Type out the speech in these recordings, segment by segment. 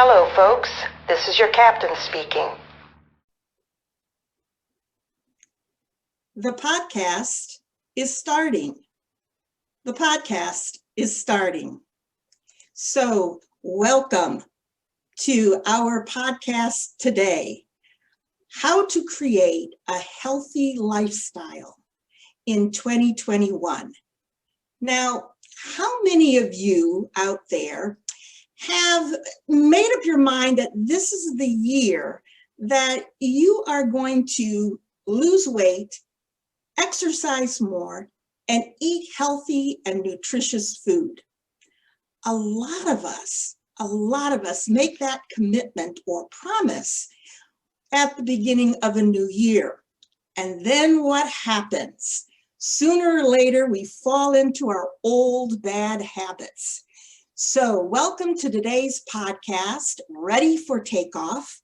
Hello, folks. This is your captain speaking. The podcast is starting. The podcast is starting. So, welcome to our podcast today, How to Create a Healthy Lifestyle in 2021. Now, how many of you out there have made up your mind that this is the year that you are going to lose weight, exercise more, and eat healthy and nutritious food? A lot of us make that commitment or promise at the beginning of a new year. And then what happens? Sooner or later, we fall into our old bad habits. So welcome to today's podcast, Ready for Takeoff.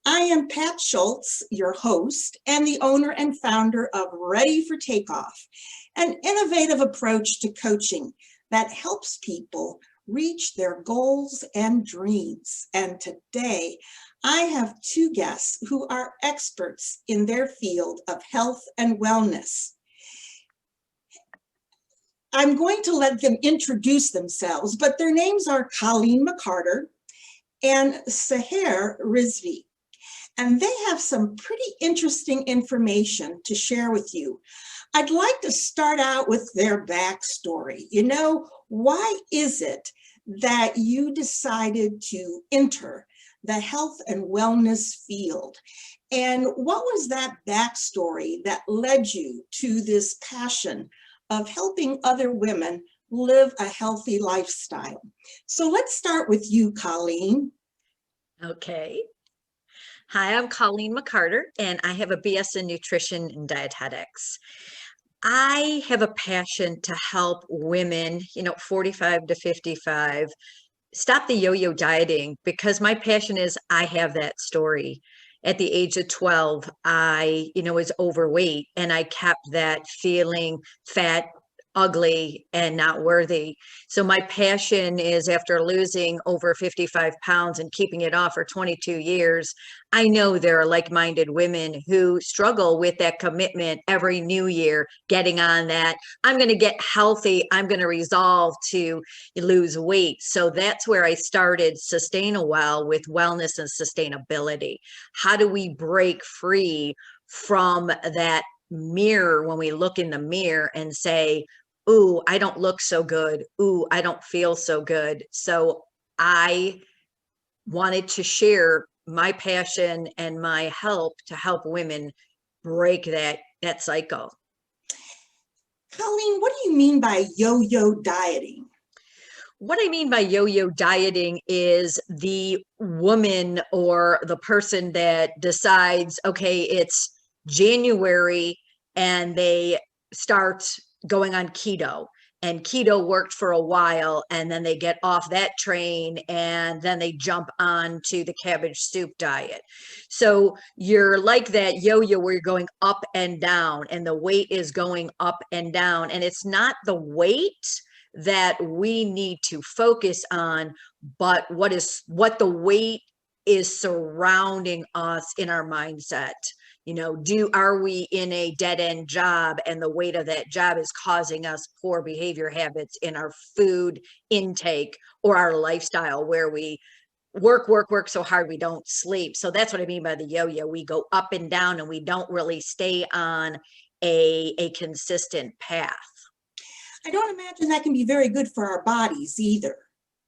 I am Pat Schultz, your host and the owner and founder of Ready for Takeoff, an innovative approach to coaching that helps people reach their goals and dreams. And today, I have two guests who are experts in their field of health and wellness. I'm going to let them introduce themselves, but their names are Colleen McArtor and Sahar Rizvi. And they have some pretty interesting information to share with you. I'd like to start out with their backstory. Why is it that you decided to enter the health and wellness field? And what was that backstory that led you to this passion of helping other women live a healthy lifestyle? So let's start with you, Colleen. Okay. Hi, I'm Colleen McArtor, and I have a BS in nutrition and dietetics. I have a passion to help women, 45 to 55, stop the yo-yo dieting, because my passion is I have that story. At the age of 12, I, was overweight, and I kept that feeling fat, ugly, and not worthy. So my passion is, after losing over 55 pounds and keeping it off for 22 years, I know there are like-minded women who struggle with that commitment every new year, getting on that, I'm going to get healthy, I'm going to resolve to lose weight. So that's where I started Sustainawell, with wellness and sustainability. How do we break free from that mirror when we look in the mirror and say, ooh, I don't look so good. Ooh, I don't feel so good. So I wanted to share my passion and my help to help women break that cycle. Colleen, what do you mean by yo-yo dieting? What I mean by yo-yo dieting is the woman or the person that decides, okay, it's January, and they start going on keto, and keto worked for a while, and then they get off that train, and then they jump on to the cabbage soup diet. So you're like that yo-yo where you're going up and down, and the weight is going up and down, and it's not the weight that we need to focus on, but what the weight is surrounding us in our mindset. Are we in a dead-end job, and the weight of that job is causing us poor behavior habits in our food intake or our lifestyle, where we work so hard we don't sleep? So that's what I mean by the yo-yo. We go up and down, and we don't really stay on a consistent path. I don't imagine that can be very good for our bodies either.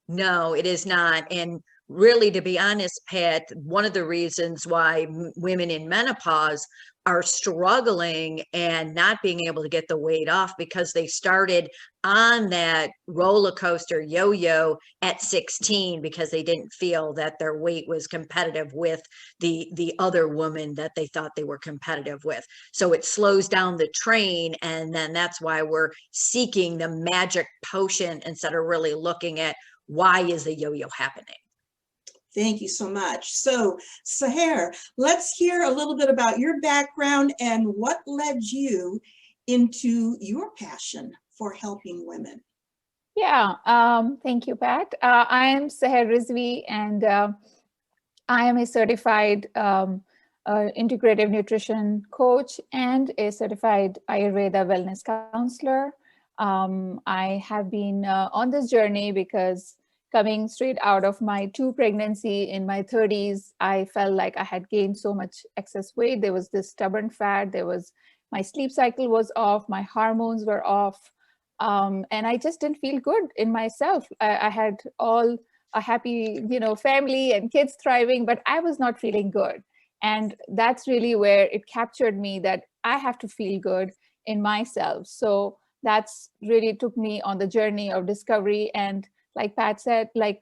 No, it is not. And really, to be honest, Pat, one of the reasons why women in menopause are struggling and not being able to get the weight off, because they started on that roller coaster yo-yo at 16, because they didn't feel that their weight was competitive with the other woman that they thought they were competitive with. So it slows down the train, and then that's why we're seeking the magic potion instead of really looking at why is the yo-yo happening. Thank you so much. So, Sahar, let's hear a little bit about your background and what led you into your passion for helping women. Yeah, thank you, Pat. I am Sahar Rizvi, and I am a certified integrative nutrition coach and a certified Ayurveda wellness counselor. I have been on this journey because coming straight out of my pregnancy in my 30s, I felt like I had gained so much excess weight. There was this stubborn fat. My sleep cycle was off. My hormones were off. And I just didn't feel good in myself. I had all a happy, family and kids thriving, but I was not feeling good. And that's really where it captured me, that I have to feel good in myself. So that's really took me on the journey of discovery. And like Pat said, like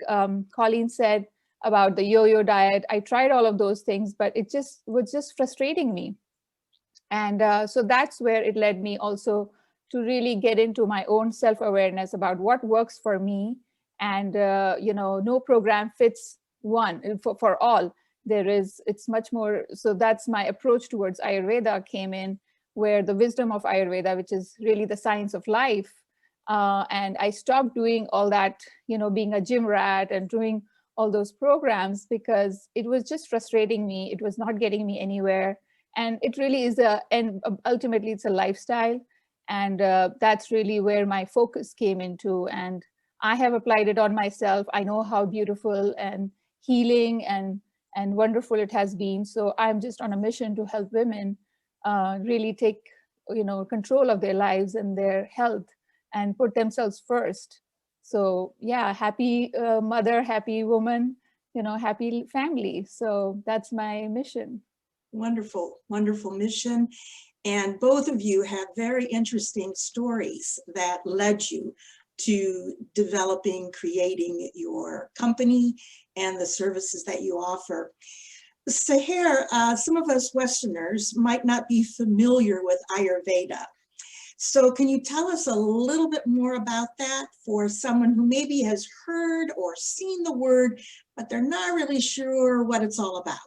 Colleen said about the yo-yo diet, I tried all of those things, but it just was just frustrating me. And so that's where it led me also to really get into my own self-awareness about what works for me. And no program fits one for all. It's much more. So that's my approach towards Ayurveda came in, where the wisdom of Ayurveda, which is really the science of life. And I stopped doing all that, being a gym rat and doing all those programs, because it was just frustrating me. It was not getting me anywhere. And it really is and ultimately it's a lifestyle. And that's really where my focus came into. And I have applied it on myself. I know how beautiful and healing and wonderful it has been. So I'm just on a mission to help women really take, control of their lives and their health and put themselves first. So yeah, happy mother, happy woman, happy family. So that's my mission. Wonderful, wonderful mission. And both of you have very interesting stories that led you to developing, creating your company and the services that you offer. Sahar, some of us Westerners might not be familiar with Ayurveda. So can you tell us a little bit more about that for someone who maybe has heard or seen the word, but they're not really sure what it's all about?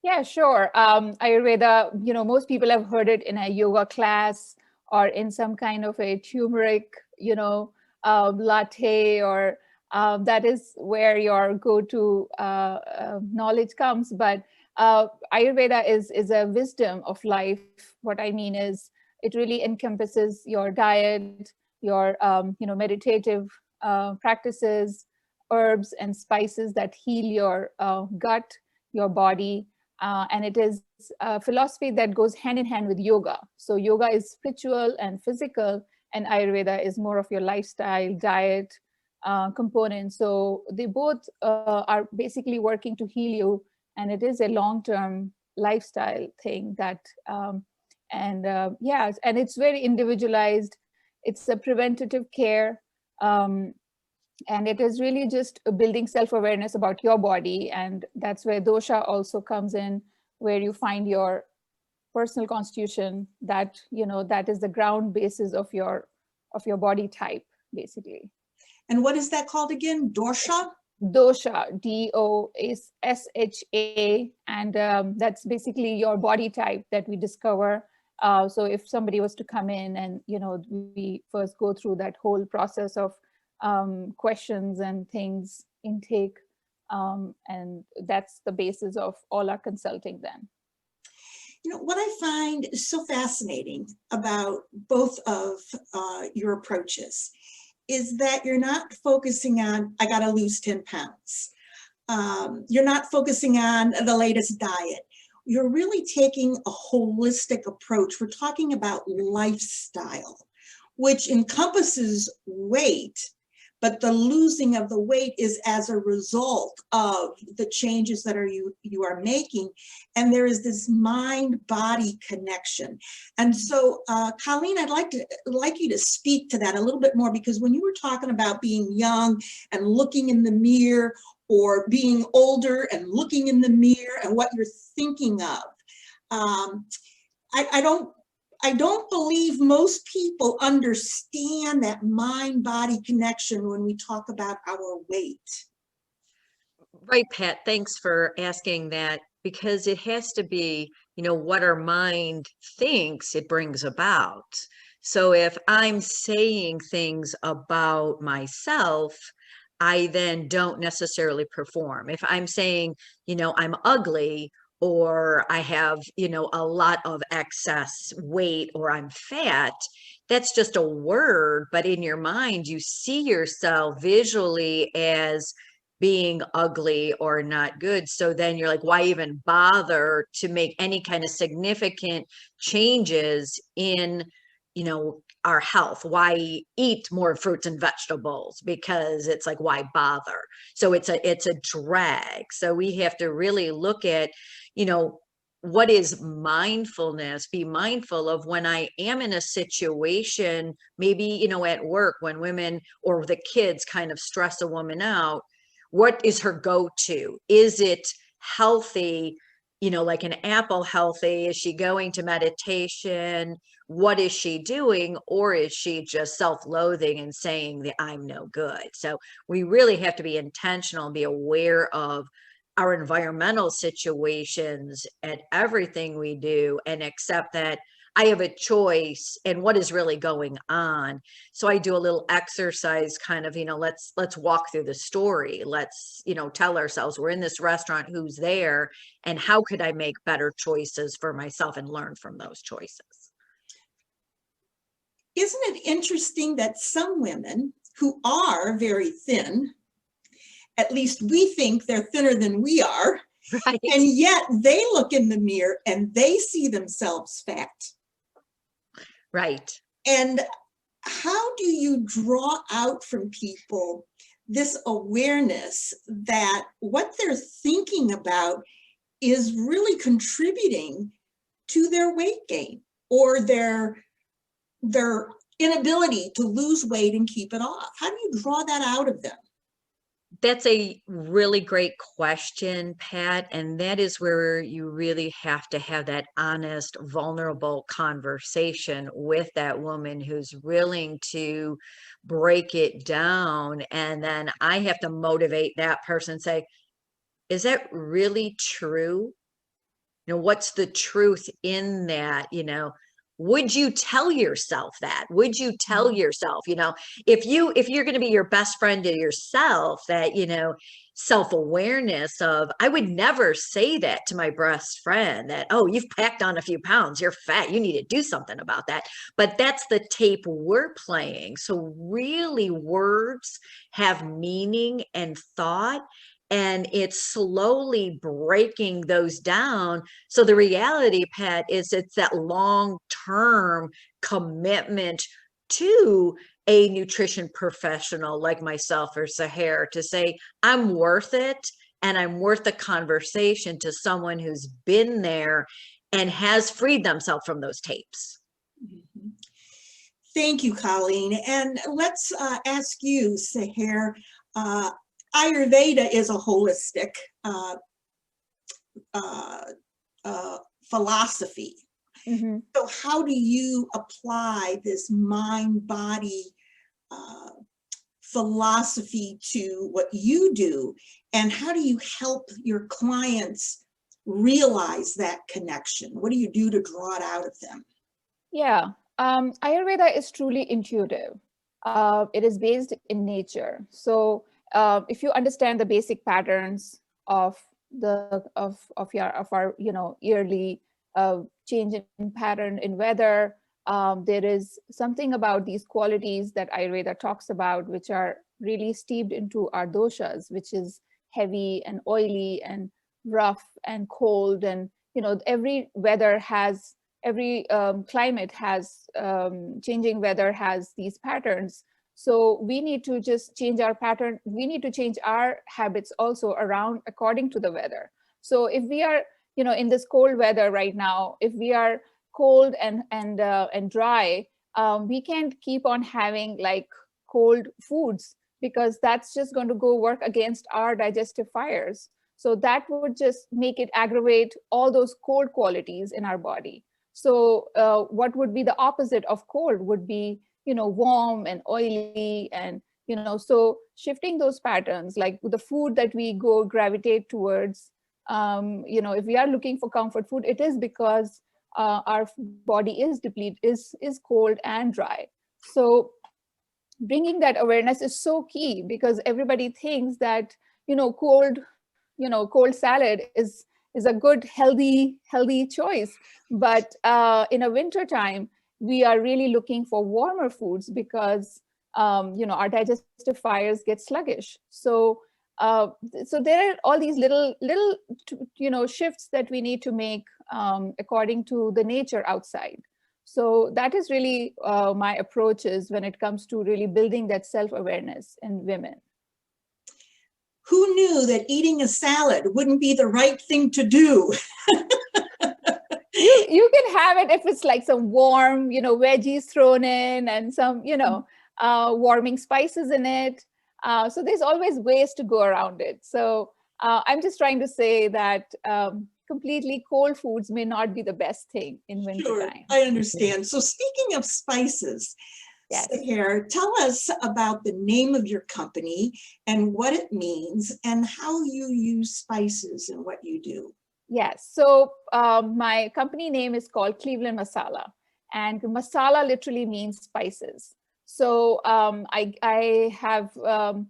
Yeah, sure. Ayurveda, most people have heard it in a yoga class or in some kind of a turmeric, latte, or that is where your go-to knowledge comes. But Ayurveda is a wisdom of life. What I mean is, it really encompasses your diet, your meditative practices, herbs and spices that heal your gut, your body. And it is a philosophy that goes hand in hand with yoga. So yoga is spiritual and physical, and Ayurveda is more of your lifestyle, diet component. So they both are basically working to heal you, and it is a long-term lifestyle thing that, yeah, and it's very individualized. It's a preventative care. And it is really just building self-awareness about your body. And that's where dosha also comes in, where you find your personal constitution, that, that is the ground basis of your body type, basically. And what is that called again? Dosha? Dosha, DOSHA. And that's basically your body type that we discover. So if somebody was to come in and, we first go through that whole process of questions and things, intake, and that's the basis of all our consulting then. What I find so fascinating about both of your approaches is that you're not focusing on, I got to lose 10 pounds. You're not focusing on the latest diet. You're really taking a holistic approach. We're talking about lifestyle, which encompasses weight, but the losing of the weight is as a result of the changes that you are making. And there is this mind-body connection. And so, Colleen, I'd like you to speak to that a little bit more, because when you were talking about being young and looking in the mirror, or being older and looking in the mirror and what you're thinking of, I don't believe most people understand that mind-body connection when we talk about our weight. Right, Pat, thanks for asking that, because it has to be, what our mind thinks it brings about. So if I'm saying things about myself, I then don't necessarily perform. If I'm saying, I'm ugly, or I have, a lot of excess weight, or I'm fat, that's just a word, but in your mind, you see yourself visually as being ugly or not good. So then you're like, why even bother to make any kind of significant changes in, our health? Why eat more fruits and vegetables? Because it's like, why bother? So it's a drag. So we have to really look at, what is mindfulness? Be mindful of when I am in a situation, maybe, at work, when women or the kids kind of stress a woman out. What is her go-to? Is it healthy? Like an apple healthy? Is she going to meditation? What is she doing? Or is she just self-loathing and saying that I'm no good? So we really have to be intentional and be aware of our environmental situations at everything we do, and accept that I have a choice and what is really going on. So I do a little exercise, kind of, let's walk through the story. Let's, tell ourselves we're in this restaurant, who's there, and how could I make better choices for myself and learn from those choices. Isn't it interesting that some women who are very thin, at least we think they're thinner than we are, Right. and yet they look in the mirror and they see themselves fat. Right. And how do you draw out from people this awareness that what they're thinking about is really contributing to their weight gain, or their inability to lose weight and keep it off? How do you draw that out of them? That's a really great question, Pat. And that is where you really have to have that honest, vulnerable conversation with that woman who's willing to break it down. And then I have to motivate that person, say, is that really true? What's the truth in that? Would you tell yourself that? Would you tell yourself, if you're going to be your best friend to yourself, that, self-awareness of, I would never say that to my best friend, that, oh, you've packed on a few pounds, you're fat, you need to do something about that. But that's the tape we're playing. So really, words have meaning and thought, and it's slowly breaking those down. So the reality, Pat, is it's that long-term commitment to a nutrition professional like myself or Sahar, to say, I'm worth it, and I'm worth the conversation to someone who's been there and has freed themselves from those tapes. Mm-hmm. Thank you, Colleen. And let's ask you, Sahar. Ayurveda is a holistic philosophy. Mm-hmm. So how do you apply this mind-body philosophy to what you do? And how do you help your clients realize that connection? What do you do to draw it out of them? Yeah, Ayurveda is truly intuitive. It is based in nature. So if you understand the basic patterns of our yearly change in pattern in weather, there is something about these qualities that Ayurveda talks about, which are really steeped into our doshas, which is heavy and oily and rough and cold. And every climate has changing weather has these patterns. So we need to just change our pattern. We need to change our habits also around according to the weather. So if we are, in this cold weather right now, if we are cold and dry, we can't keep on having like cold foods, because that's just going to go work against our digestive fires. So that would just make it aggravate all those cold qualities in our body. So what would be the opposite of cold would be, warm and oily. And, so shifting those patterns, like the food that we gravitate towards, if we are looking for comfort food, it is because our body is depleted, is cold and dry. So bringing that awareness is so key, because everybody thinks that, cold salad is a good, healthy choice. But in a winter time, we are really looking for warmer foods, because our digestive fires get sluggish. So there are all these little shifts that we need to make according to the nature outside. So that is really my approach is when it comes to really building that self-awareness in women. Who knew that eating a salad wouldn't be the right thing to do? You can have it if it's like some warm, veggies thrown in, and some, warming spices in it. So there's always ways to go around it. So I'm just trying to say that completely cold foods may not be the best thing in winter Sure, time. I understand. So speaking of spices, Yes. Sahar, tell us about the name of your company and what it means and how you use spices and what you do. Yes. So my company name is called Cleveland Masala, and masala literally means spices. So I have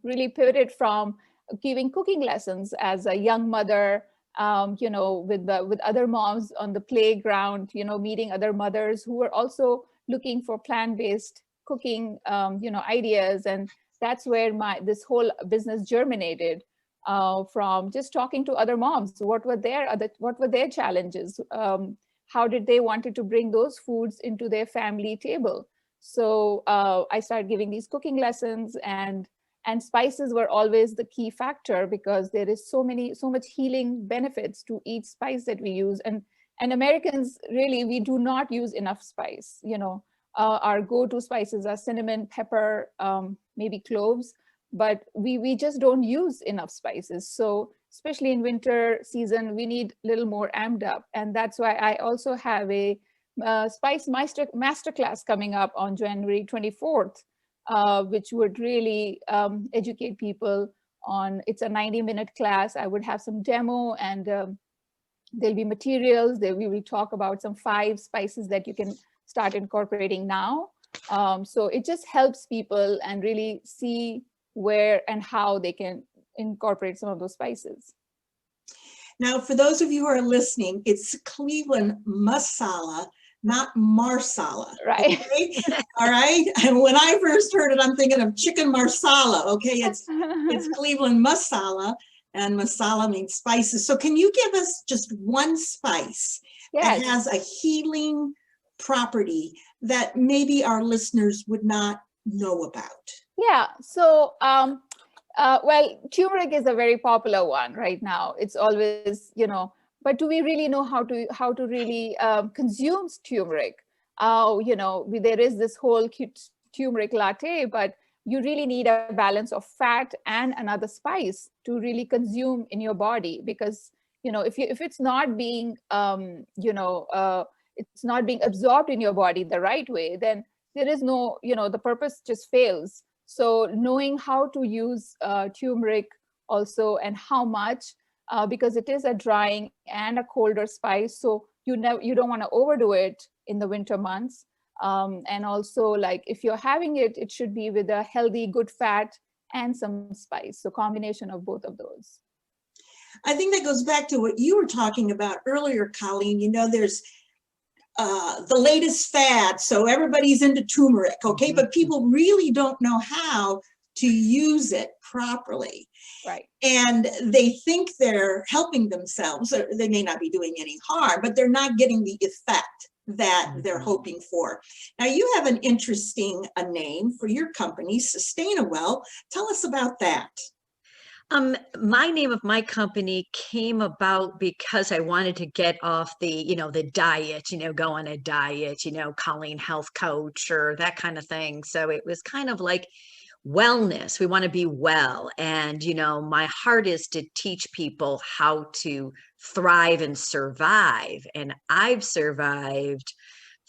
really pivoted from giving cooking lessons as a young mother, with other moms on the playground, meeting other mothers who were also looking for plant-based cooking, ideas. And that's where this whole business germinated. From just talking to other moms, what were their challenges? How did they wanted to bring those foods into their family table? So I started giving these cooking lessons, and spices were always the key factor, because there is so much healing benefits to each spice that we use. And Americans, really, we do not use enough spice. Our go-to spices are cinnamon, pepper, maybe cloves, but we just don't use enough spices. So especially in winter season, we need a little more amped up. And that's why I also have a spice masterclass coming up on January 24th, which would really educate people on, it's a 90-minute class. I would have some demo, and there'll be materials. We will talk about some 5 spices that you can start incorporating now. So it just helps people and really see where and how they can incorporate some of those spices. Now, for those of you who are listening, it's Cleveland Masala, not Marsala. Right. Okay? All right. And when I first heard it, I'm thinking of chicken marsala. Okay. It's Cleveland Masala, and masala means spices. So can you give us just one spice that has a healing property that maybe our listeners would not know about? Yeah. So, well, turmeric is a very popular one right now. It's always, but do we really know how to really consume turmeric? There is this whole turmeric latte, but you really need a balance of fat and another spice to really consume in your body, because, if it's not being, it's not being absorbed in your body the right way, then there is no, the purpose just fails. So knowing how to use turmeric also, and how much, because it is a drying and a colder spice. So you don't want to overdo it in the winter months. And also, like, if you're having it, it should be with a healthy, good fat and some spice. So combination of both of those. I think that goes back to what you were talking about earlier, Colleen. There's the latest fad, so everybody's into turmeric, okay? But people really don't know how to use it properly. Right. And they think they're helping themselves. They may not be doing any harm, but they're not getting the effect that they're hoping for. Now, you have an interesting name for your company, Sustainawell. Tell us about that. My name of my company came about because I wanted to get off the, the diet, go on a diet, Colleen health coach or that kind of thing. So it was kind of like wellness. We want to be well. And, my heart is to teach people how to thrive and survive. And I've survived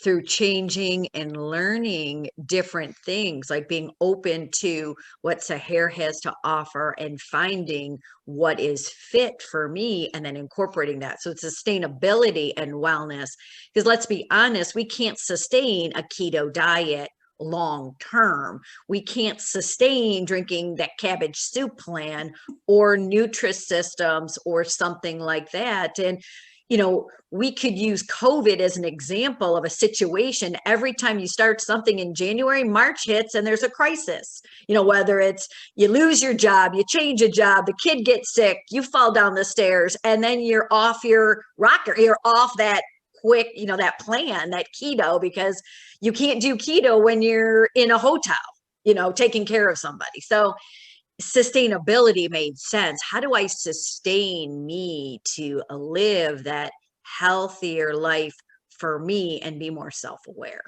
through changing and learning different things, like being open to what Sahar has to offer and finding what is fit for me and then incorporating that. So it's sustainability and wellness, because let's be honest, we can't sustain a keto diet long term. We can't sustain drinking that cabbage soup plan or Nutri-Systems or something like that. And we could use COVID as an example of a situation. Every time you start something in January, March hits and there's a crisis. Whether it's you lose your job, you change a job, the kid gets sick, you fall down the stairs, and then you're off your rocker, you're off that quick, that plan, that keto, because you can't do keto when you're in a hotel, taking care of somebody. So sustainability made sense. How do I sustain me to live that healthier life for me and be more self-aware?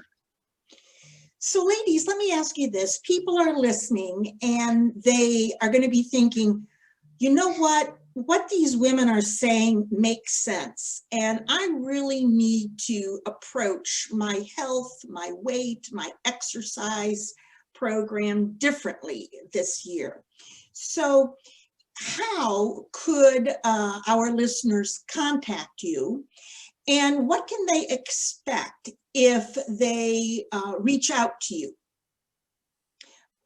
So ladies, let me ask you this. People are listening and they are going to be thinking, you know what these women are saying makes sense. And I really need to approach my health, my weight, my exercise program differently this year. So how could our listeners contact you, and what can they expect if they reach out to you?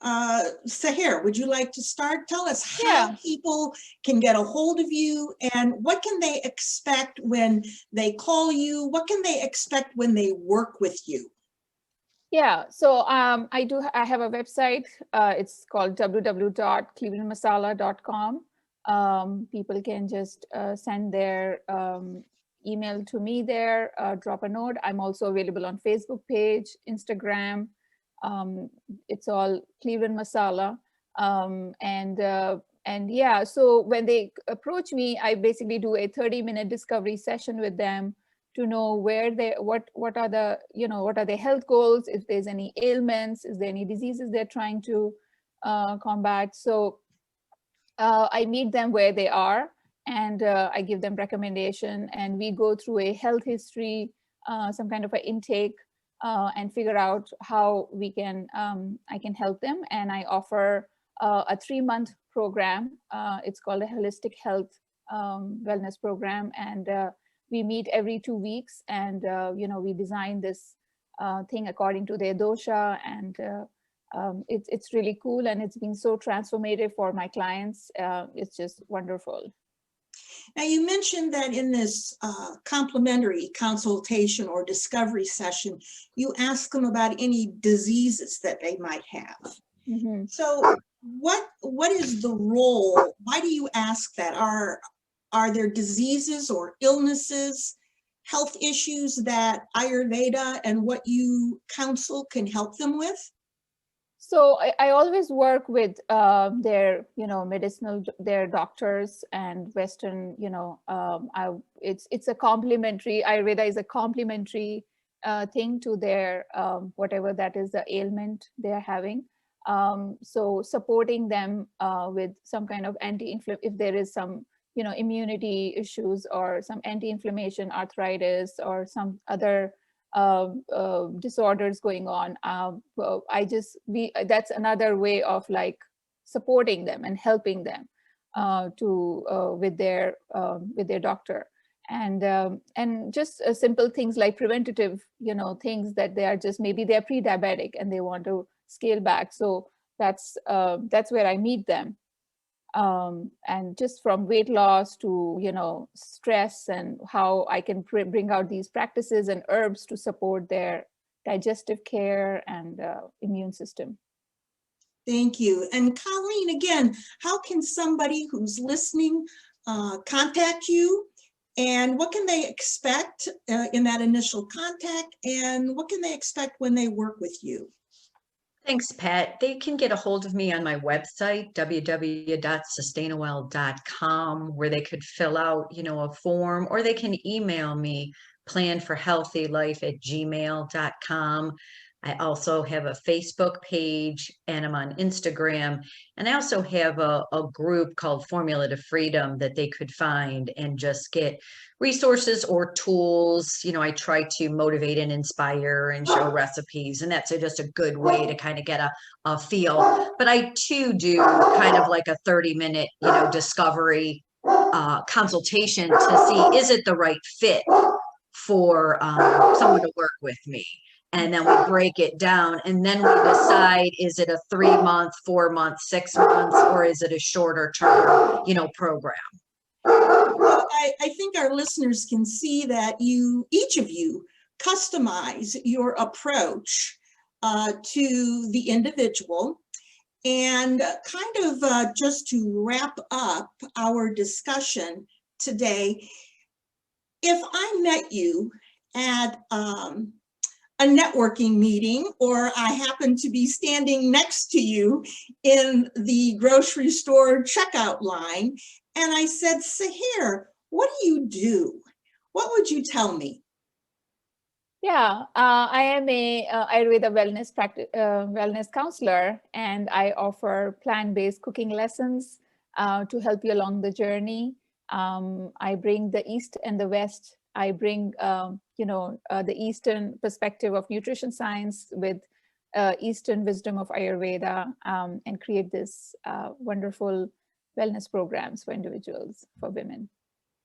Sahar, would you like to start? Tell us how people can get a hold of you, and what can they expect when they call you? What can they expect when they work with you? Yeah, so I have a website. It's called www.clevelandmasala.com. People can just send their email to me there, drop a note. I'm also available on Facebook page, Instagram. It's all Cleveland Masala. And yeah, so when they approach me, I basically do a 30-minute discovery session with them to know where what are their health goals, if there's any ailments, is there any diseases they're trying to combat. So I meet them where they are, and I give them recommendation, and we go through a health history, some kind of an intake, and figure out how I can help them. And I offer a 3-month program. It's called a holistic health wellness program, and we meet every 2 weeks, and we design this thing according to their dosha, and it's really cool, and it's been so transformative for my clients. It's just wonderful. Now, you mentioned that in this complimentary consultation or discovery session, you ask them about any diseases that they might have. Mm-hmm. So what is the role? Why do you ask that? Are there diseases or illnesses, health issues that Ayurveda and what you counsel can help them with? So I always work with their their doctors and Western, it's a complementary, Ayurveda is a complementary thing to their whatever that is the ailment they're having. So supporting them with some kind of if there is some immunity issues or some anti-inflammation, arthritis, or some other disorders going on. That's another way of like supporting them and helping them with their doctor, and just simple things like preventative things that they are just, maybe they're pre-diabetic and they want to scale back. So that's where I meet them. And just from weight loss to stress, and how I can bring out these practices and herbs to support their digestive care and immune system. Thank you. And Colleen, again, how can somebody who's listening contact you, and what can they expect in that initial contact, and what can they expect when they work with you? Thanks, Pat. They can get a hold of me on my website, www.sustainawell.com, where they could fill out, a form, or they can email me, planforhealthylife@gmail.com. I also have a Facebook page and I'm on Instagram. And I also have a group called Formula to Freedom that they could find and just get resources or tools. You know, I try to motivate and inspire and show recipes, and that's just a good way to kind of get a feel. But I too do kind of like a 30-minute, discovery consultation to see, is it the right fit for someone to work with me? And then we break it down, and then we decide, is it a 3-month, 4-month, 6 months, or is it a shorter term, program? Well, I think our listeners can see that each of you customize your approach to the individual. And kind of just to wrap up our discussion today, if I met you at a networking meeting, or I happen to be standing next to you in the grocery store checkout line, and I said, Sahar, what do you do? What would you tell me? Yeah, I am a Ayurveda wellness counselor, and I offer plant-based cooking lessons to help you along the journey. I bring the East and the West. I bring, the Eastern perspective of nutrition science with Eastern wisdom of Ayurveda, and create this wonderful wellness programs for individuals, for women.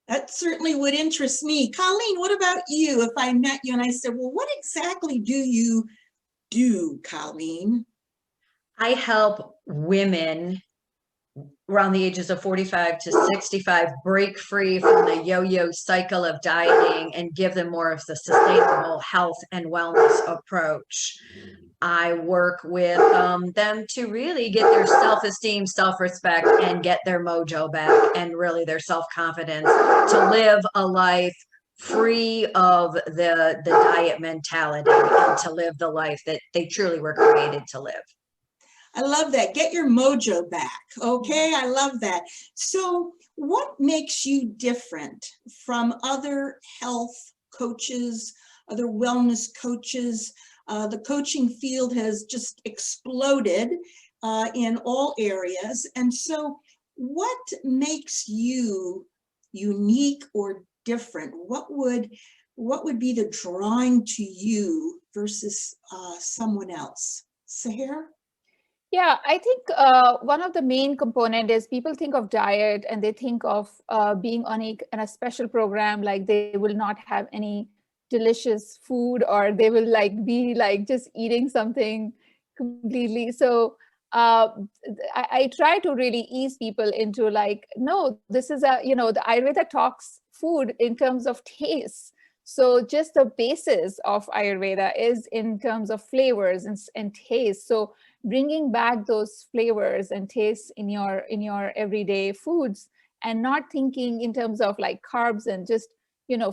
That certainly would interest me. Colleen, what about you? If I met you and I said, well, what exactly do you do, Colleen? I help women around the ages of 45 to 65 break free from the yo-yo cycle of dieting and give them more of the sustainable health and wellness approach. I work with them to really get their self-esteem, self-respect, and get their mojo back, and really their self-confidence to live a life free of the diet mentality, and to live the life that they truly were created to live. I love that. Get your mojo back. Okay, I love that. So what makes you different from other health coaches, other wellness coaches? The coaching field has just exploded in all areas. And so what makes you unique or different? What would be the drawing to you versus someone else? Sahar? Yeah, I think one of the main component is people think of diet and they think of being on a special program, like they will not have any delicious food, or they will be just eating something completely. So I try to really ease people into no, this is the Ayurveda talks food in terms of taste. So just the basis of Ayurveda is in terms of flavors and taste. So bringing back those flavors and tastes in your everyday foods, and not thinking in terms of carbs and just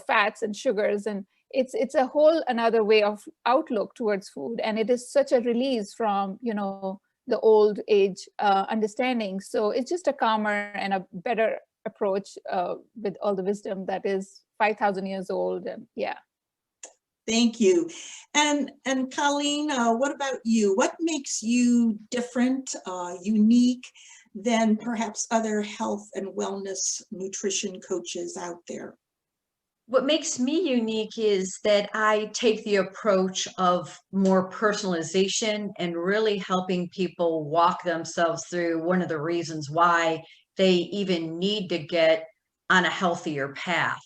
fats and sugars, and it's a whole another way of outlook towards food, and it is such a release from the old age understanding. So it's just a calmer and a better approach with all the wisdom that is 5,000 years old. And yeah. Thank you. And Colleen, what about you? What makes you different, unique than perhaps other health and wellness nutrition coaches out there? What makes me unique is that I take the approach of more personalization and really helping people walk themselves through one of the reasons why they even need to get on a healthier path.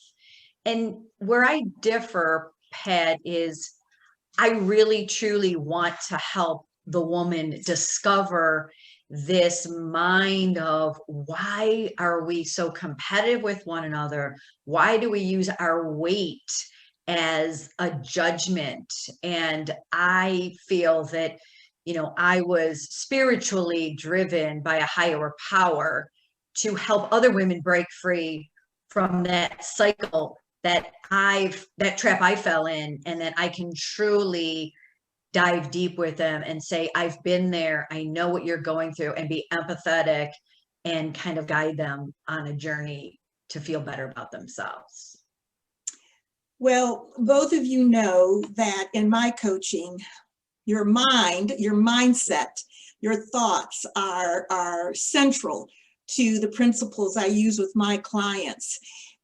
And where I differ, Pat, is I really truly want to help the woman discover this mind of, why are we so competitive with one another? Why do we use our weight as a judgment? And I feel that, I was spiritually driven by a higher power to help other women break free from that cycle that trap I fell in, and that I can truly dive deep with them and say, I've been there, I know what you're going through, and be empathetic and kind of guide them on a journey to feel better about themselves. Well, both of you know that in my coaching, your mind, your mindset, your thoughts are central to the principles I use with my clients.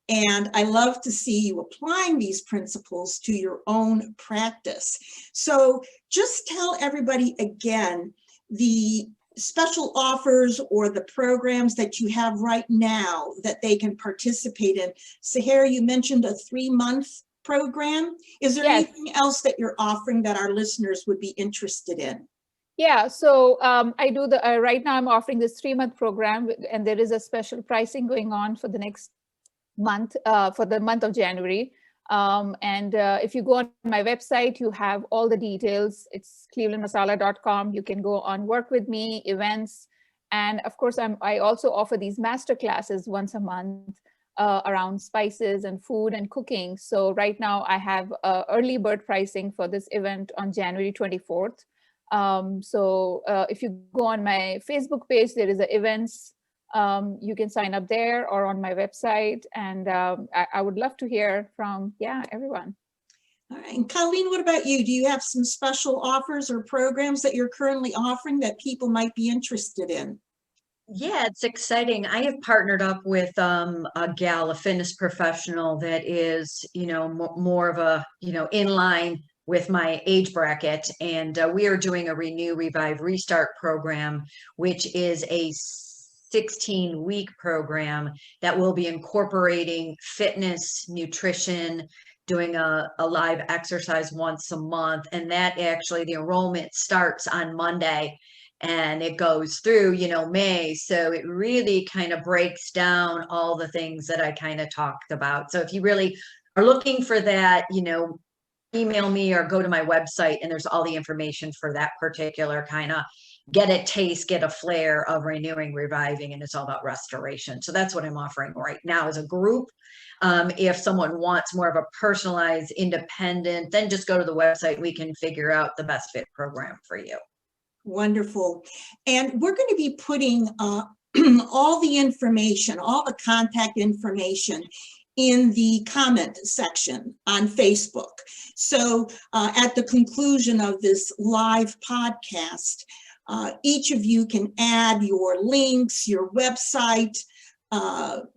And I love to see you applying these principles to your own practice. So just tell everybody again the special offers or the programs that you have right now that they can participate in. Sahar, you mentioned a 3-month program. Is there anything else that you're offering that our listeners would be interested in? Yeah, so I do right now I'm offering this 3-month program, and there is a special pricing going on for the next month, for the month of January. If you go on my website, you have all the details. It's clevelandmasala.com. You can go on Work With Me, events. And of course, I also offer these master classes once a month around spices and food and cooking. So right now I have early bird pricing for this event on January 24th. If you go on my Facebook page, there is an events. You can sign up there or on my website, and I would love to hear from everyone. All right. And Colleen, what about you? Do you have some special offers or programs that you're currently offering that people might be interested in? Yeah, it's exciting. I have partnered up with a gal, a fitness professional that is, more of a, in line with my age bracket. And we are doing a Renew, Revive, Restart program, which is a 16-week program that will be incorporating fitness, nutrition, doing a live exercise once a month. And that actually, the enrollment starts on Monday and it goes through, May. So it really kind of breaks down all the things that I kind of talked about. So if you really are looking for that, email me or go to my website, and there's all the information for that particular kind of get a taste, get a flair of renewing, reviving, and it's all about restoration. So that's what I'm offering right now as a group. If someone wants more of a personalized, independent, then just go to the website. We can figure out the best fit program for you. Wonderful. And we're going to be putting all the information, all the contact information in the comment section on Facebook. So at the conclusion of this live podcast, each of you can add your links, your website, Instagram,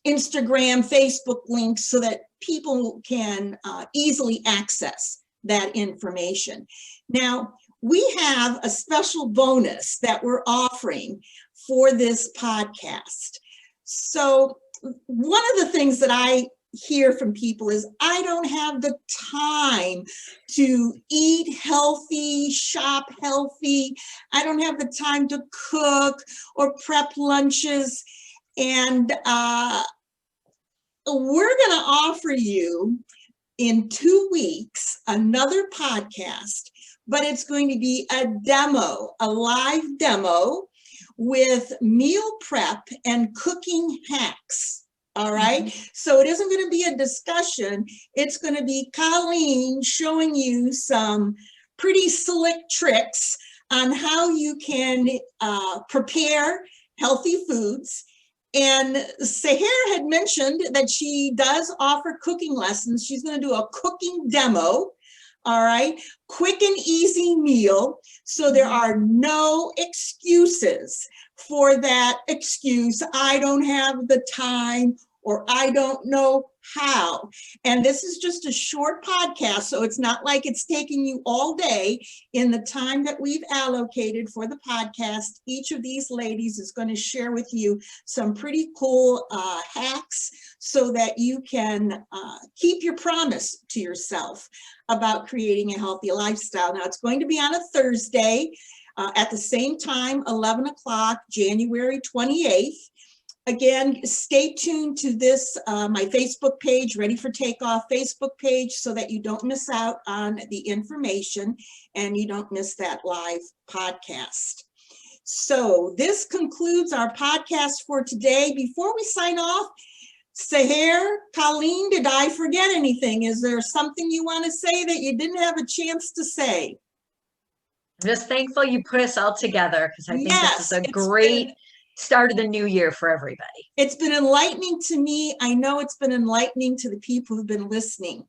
Facebook links, so that people can easily access that information. Now, we have a special bonus that we're offering for this podcast. So one of the things that I hear from people is, I don't have the time to eat healthy, shop healthy. I don't have the time to cook or prep lunches. And we're going to offer you in 2 weeks another podcast, but it's going to be a demo, a live demo with meal prep and cooking hacks. All right. Mm-hmm. So it isn't going to be a discussion. It's going to be Colleen showing you some pretty slick tricks on how you can prepare healthy foods. And Sahar had mentioned that she does offer cooking lessons. She's going to do a cooking demo. All right. Quick and easy meal. So there are no excuses for that excuse. I don't have the time, or I don't know how. And this is just a short podcast, so it's not like it's taking you all day. In the time that we've allocated for the podcast, each of these ladies is going to share with you some pretty cool hacks so that you can keep your promise to yourself about creating a healthy lifestyle. Now, it's going to be on a Thursday at the same time, 11 o'clock, January 28th. Again, stay tuned to this, my Facebook page, Ready for Takeoff Facebook page, so that you don't miss out on the information and you don't miss that live podcast. So this concludes our podcast for today. Before we sign off, Sahar, Colleen, did I forget anything? Is there something you want to say that you didn't have a chance to say? I'm just thankful you put us all together, because I think this is a great start of the new year for everybody. It's been enlightening to me. I know it's been enlightening to the people who've been listening.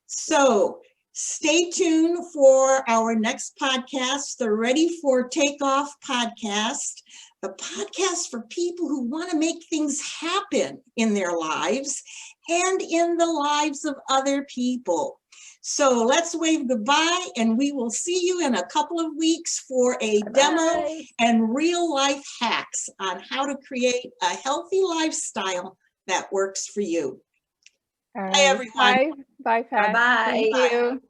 So Stay tuned for our next podcast, the Ready for Takeoff podcast, the podcast for people who want to make things happen in their lives and in the lives of other people. So let's wave goodbye, and we will see you in a couple of weeks for a demo and real life hacks on how to create a healthy lifestyle that works for you. All Bye, right. everyone. Bye, Pat. Bye-bye. Thank you.